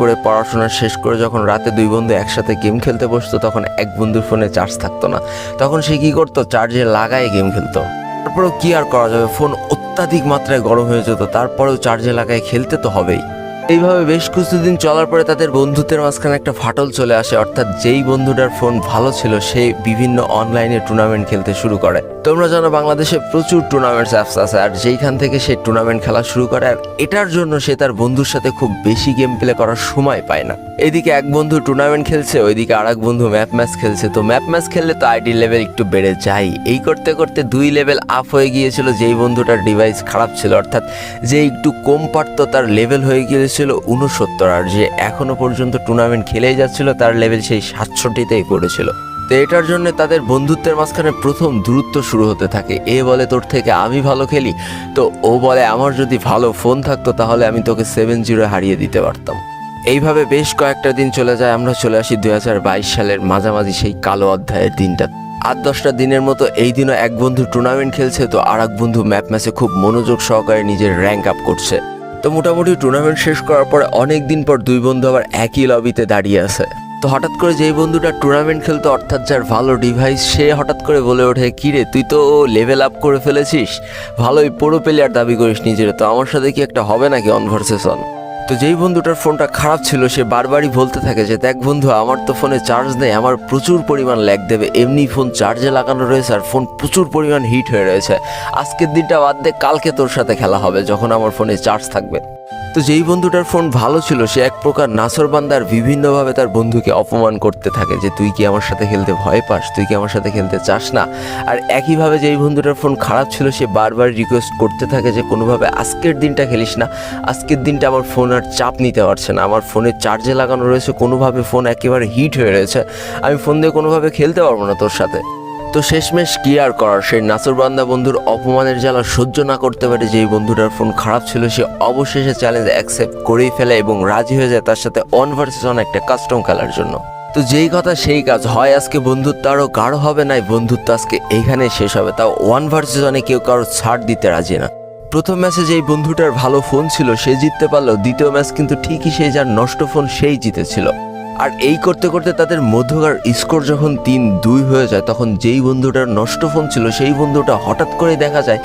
করে পড়াশোনা শেষ করে যখন রাতে দুই বন্ধু একসাথে গেম খেলতে বসতো, তখন এক বন্ধুর ফোনে চার্জ থাকতো না। তখন সে কী করতো, চার্জে লাগায় গেম খেলতো। তারপরেও কী আর করা যাবে, ফোন অত্যাধিক মাত্রায় গরম হয়ে যেত, তারপরেও চার্জে লাগায় খেলতে তো হবেই। এইভাবে বেশ কিছুদিন চলার পরে তাদের বন্ধুত্বের মাঝখানে একটা ফাটল চলে আসে, অর্থাৎ যেই বন্ধুটার ফোন ভালো ছিল সে বিভিন্ন অনলাইনে টুর্নামেন্ট খেলতে শুরু করে। তোমরা জানো বাংলাদেশে প্রচুর টুর্নামেন্টস অ্যাপস আছে, আর যেইখান থেকে সে টুর্নামেন্ট খেলা শুরু করে, আর এটার জন্য সে তার বন্ধুর সাথে খুব বেশি গেম প্লে করার সময় পায় না। এদিকে এক বন্ধু টুর্নামেন্ট খেলছে, ওইদিকে আর এক বন্ধু ম্যাপ ম্যাচ খেলছে। তো ম্যাপ ম্যাচ খেললে তো আইডি লেভেল একটু বেড়ে যায়। এই করতে করতে 2 লেভেল আপ হয়ে গিয়েছিল। যেই বন্ধুটার ডিভাইস খারাপ ছিল, অর্থাৎ যে একটু কম পারতো, তার লেভেল হয়ে গিয়েছিল 69, আর যে এখনো পর্যন্ত টুর্নামেন্ট খেলেই যাচ্ছিল তার লেভেল সেই 67তেই পড়েছিল। তো এটার জন্য তাদের বন্ধুত্বের মাঝখানে প্রথম দূরত্ব শুরু হতে থাকে। এ বলে তোর থেকে আমি ভালো খেলি, তো ও বলে আমার যদি ভালো ফোন থাকতো তাহলে আমি তোকে 7-0 হারিয়ে দিতে পারতাম। এইভাবে বেশ কয়েকটা দিন চলে যায়। আমরা চলে আসি 2022 সালের মাঝামাঝি সেই কালো অধ্যায়ের দিনটা। 8-10টা দিনের মতো এই দিনও এক বন্ধু টুর্নামেন্ট খেলছে, তো আর এক বন্ধু ম্যাপ ম্যাচে খুব মনোযোগ সহকারে নিজের র্যাঙ্ক আপ করছে। তো মোটামুটি টুর্নামেন্ট শেষ করার পরে অনেক দিন পর দুই বন্ধু আবার একই লবিতে দাঁড়িয়ে আছে। তো হঠাৎ করে যেই বন্ধুটা টুর্নামেন্ট খেলতো, অর্থাৎ যার ভালো ডিভাইস, সে হঠাৎ করে বলে ওঠে, কিরে তুই তো লেভেল আপ করে ফেলেছিস, ভালোই প্রো প্লেয়ার দাবি করিস নিজের, তো আমার সাথে কি একটা হবে নাকি অন ভার্সেস অন? তো যেই বন্ধুটার ফোনটা খারাপ ছিল সে বারবারই বলতে থাকে যে দেখ বন্ধু, আমার তো ফোনে চার্জ নেই, আমার প্রচুর পরিমাণ ল্যাগ দেবে, এমনি ফোন চার্জে লাগানো রয়েছে আর ফোন প্রচুর পরিমাণ হিট হয়ে রয়েছে, আজকের দিনটা বাদ দে, কালকে তোর সাথে খেলা হবে যখন আমার ফোনে চার্জ থাকবে। তো যেই বন্ধুটার ফোন ভালো ছিল সে এক প্রকার নাসরবান্দার বিভিন্নভাবে তার বন্ধুকে অপমান করতে থাকে যে তুই কি আমার সাথে খেলতে ভয় পাস, তুই কি আমার সাথে খেলতে চাস না। আর একইভাবে যেই বন্ধুটার ফোন খারাপ ছিল সে বারবার রিকোয়েস্ট করতে থাকে যে কোনোভাবে আজকের দিনটা খেলিস না, আজকের দিনটা আমার ফোন আর চাপ নিতে পারছে না, আমার ফোনে চার্জে লাগানো রয়েছে, কোনোভাবে ফোন একেবারে হিট হয়ে রয়েছে, আমি ফোন দিয়ে কোনোভাবে খেলতে পারবো না তোর সাথে। তো শেষমেশ কি আর করার, সেই নাসরবান্দা বন্ধুর অপমানের জ্বালা সহ্য না করতে পারে যেই বন্ধুটার ফোন খারাপ ছিল সে অবশেষে চ্যালেঞ্জ অ্যাকসেপ্ট করেই ফেলে এবং রাজি হয়ে যায় তার সাথে অন ভার্সেস অন একটা কাস্টম খেলার জন্য। তো যেই কথা সেই কাজ, হয় আজকে বন্ধুত্ব আরও গাঢ় হবে, নাই বন্ধুত্ব আজকে এইখানে শেষ হবে, তাও ওয়ান ভার্সেস অনে কেউ কারো ছাড় দিতে রাজি না। প্রথম ম্যাচে যেই বন্ধুটার ভালো ফোন ছিল সে জিততে পারলেও দ্বিতীয় ম্যাচ কিন্তু ঠিকই সেই যার নষ্ট ফোন সেই জিতেছিল। আর এই করতে করতে তাদের মধ্যকার স্কোর যখন 3-2 হয়ে যায়, তখন যেই বন্ধুটার নষ্ট ফোন ছিল সেই বন্ধুটা হঠাৎ করে দেখা যায়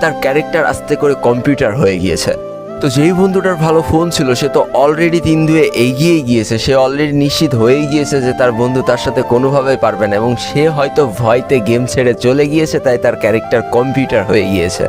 তার ক্যারেক্টার আস্তে করে কম্পিউটার হয়ে গিয়েছে। তো যেই বন্ধুটার ভালো ফোন ছিল সে তো অলরেডি 3-2 এগিয়েই গিয়েছে, সে অলরেডি নিশ্চিত হয়েই গিয়েছে যে তার বন্ধু তার সাথে কোনোভাবেই পারবে না, এবং সে হয়তো ভয়তে গেম ছেড়ে চলে গিয়েছে, তাই তার ক্যারেক্টার কম্পিউটার হয়ে গিয়েছে।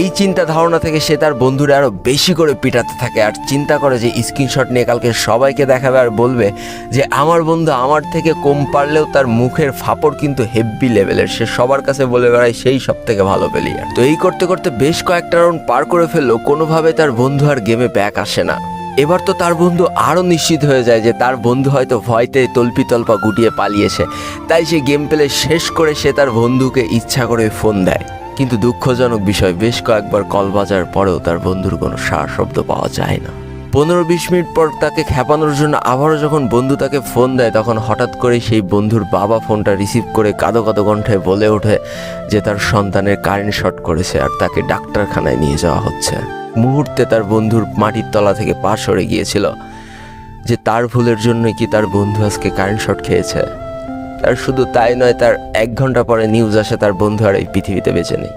এই চিন্তা ধারণা থেকে সে তার বন্ধুরা আরও বেশি করে পিটাতে থাকে আর চিন্তা করে যে স্ক্রিনশট নিয়ে কালকে সবাইকে দেখাবে আর বলবে যে আমার বন্ধু আমার থেকে কম পারলেও তার মুখের ফাপড় কিন্তু হেভি লেভেলের, সে সবার কাছে বলে বেড়ায় সেই সব থেকে ভালো প্লেয়ার। তো এই করতে করতে বেশ কয়েকটা রাউন্ড পার করে ফেললেও কোনোভাবে তার বন্ধু আর গেমে ব্যাক আসে না। এবার তো তার বন্ধু আরও নিশ্চিত হয়ে যায় যে তার বন্ধু হয়তো ভয়তে তল্পা গুটিয়ে পালিয়েছে, তাই সে গেম প্লে শেষ করে সে তার বন্ধুকে ইচ্ছা করে ফোন দেয়। কিন্তু দুঃখজনক বিষয়, বেশ কয়েকবার কল বাজার পরেও তার বন্ধুর কোনো সাড়া শব্দ পাওয়া যায় না। 15-20 মিনিট পর তাকে খেপানোর জন্য আবারও যখন বন্ধু তাকে ফোন দেয়, তখন হঠাৎ করে সেই বন্ধুর বাবা ফোনটা রিসিভ করে কাঁদো কাঁদো কণ্ঠে বলে ওঠে যে তার সন্তানের কারেন্ট শর্ট করেছে আর তাকে ডাক্তারখানায় নিয়ে যাওয়া হচ্ছে। মুহূর্তে তার বন্ধুর মাটির তলা থেকে পা সরে গিয়েছিল যে তার ভুলের জন্যই কি তার বন্ধু আজকে কারেন্ট শর্ট খেয়েছে। আর শুধু তাই নয়, তার 1 ঘন্টা পরে নিউজ আসে তার বন্ধু আর এই পৃথিবীতে বেঁচে নেই।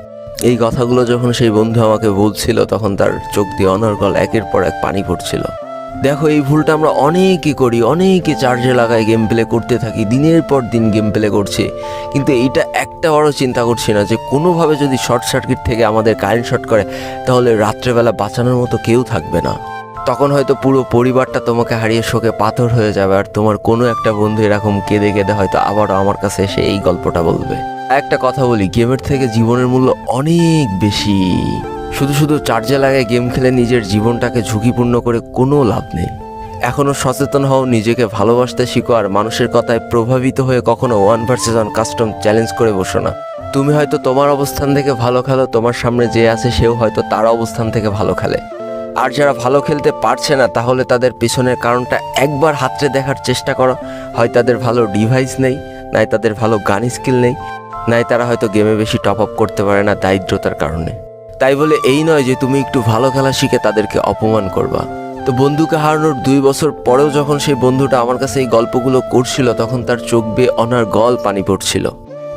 এই কথাগুলো যখন সেই বন্ধু আমাকে বলছিল তখন তার চোখ দিয়ে অনর্গল একের পর এক পানি পড়ছিল। দেখো, এই ভুলটা আমরা অনেকই করি, অনেকে চার্জে লাগায় গেম প্লে করতে থাকি, দিনের পর দিন গেম প্লে করছি, কিন্তু এইটা একটা বড় চিন্তা করছি না যে কোনোভাবে যদি শর্ট সার্কিট থেকে আমাদের কারেন্ট শর্ট করে তাহলে রাত্রেবেলা বাঁচানোর মতো কেউ থাকবে না। তখন হয়তো পুরো পরিবারটা তোমাকে হারিয়ে শোকে পাথর হয়ে যাবে, আর তোমার কোনো একটা বন্ধু এরকম কেঁদে কেঁদে হয়তো আবারও আমার কাছে এসে এই গল্পটা বলবে। একটা কথা বলি, গেমের থেকে জীবনের মূল্য অনেক বেশি। শুধু শুধু চার্জে লাগায় গেম খেলে নিজের জীবনটাকে ঝুঁকিপূর্ণ করে কোনো লাভ নেই। এখনও সচেতন হও, নিজেকে ভালোবাসতে শিখো, আর মানুষের কথায় প্রভাবিত হয়ে কখনো one versus one custom challenge করে বসো না। তুমি হয়তো তোমার অবস্থান থেকে ভালো খেলো, তোমার সামনে যে আছে সেও হয়তো তার অবস্থান থেকে ভালো খেলে। আর যারা ভালো খেলতে পারছে না তাহলে তাদের পিছনের কারণটা একবার হাতড়ে দেখার চেষ্টা করো। হয় তাদের ভালো ডিভাইস নেই, নাই তাদের ভালো গান স্কিল নেই, নাই তারা হয়তো গেমে বেশি টপ আপ করতে পারে না দারিদ্রতার কারণে। তাই বলে এই নয় যে তুমি একটু ভালো খেলা শিখে তাদেরকে অপমান করবা। তো বন্ধুকে হারানোর 2 বছর পরেও যখন সেই বন্ধুটা আমার কাছে এই গল্পগুলো করছিল তখন তার চোখ বেয়ে অনার্গল পানি পড়ছিল।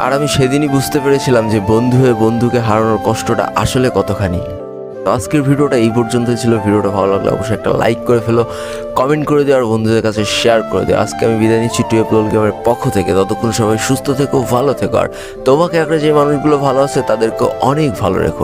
আর আমি সেদিনই বুঝতে পেরেছিলাম যে বন্ধু হয়ে বন্ধুকে হারানোর কষ্টটা আসলে কতখানি। তো আজকের ভিডিওটা এই পর্যন্তই ছিল। ভিডিওটা ভালো লাগলে অবশ্যই একটা লাইক করে ফেলো, কমেন্ট করে দিও আর বন্ধুদের কাছে শেয়ার করে দিও। আজকে আমি বিদায় নিচ্ছি টুয়েপল গেমের পক্ষ থেকে। ততক্ষণ সবাই সুস্থ থেকো, ভালো থেকো, আর তোমাকে একটা যে মানুষগুলো ভালো আছে তাদেরকে অনেক ভালো রেখো।